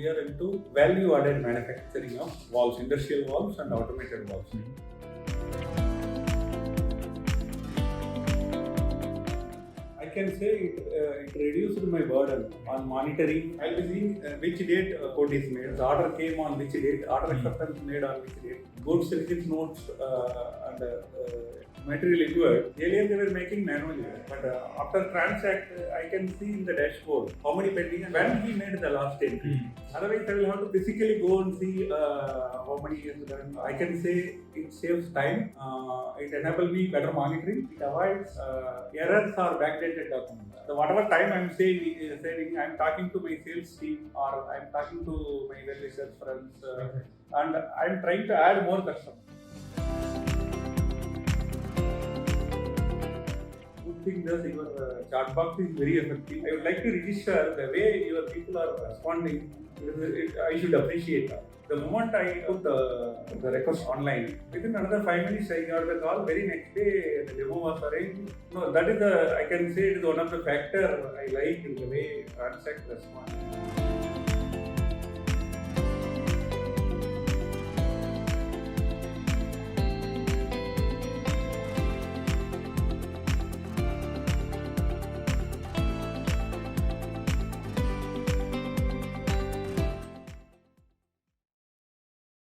are into value-added manufacturing of valves, industrial valves and automated valves. I can say it reduced my burden on monitoring. I'll be seeing which date code is made, the order came on which date, order acceptance made on which date, goods receipt notes and material inward. Earlier they were making manually, but after TranZact I can see in the dashboard how many pending and when he made the last entry. Otherwise I will have to physically go and see how many is done. I can say it saves time, it enables me better monitoring, it avoids errors or backdated documents. So whatever time I'm saving, I'm talking to my sales team or I'm talking to my well-wishers friends and I'm trying to add more customers. Good thing is your chat box is very effective. I would like to register the way your people are responding. I should appreciate that. The moment I put the request online, within another 5 minutes I got the call. Very next day the demo was arranged. No, that is I can say it is one of the factors I like in the way TranZact responds.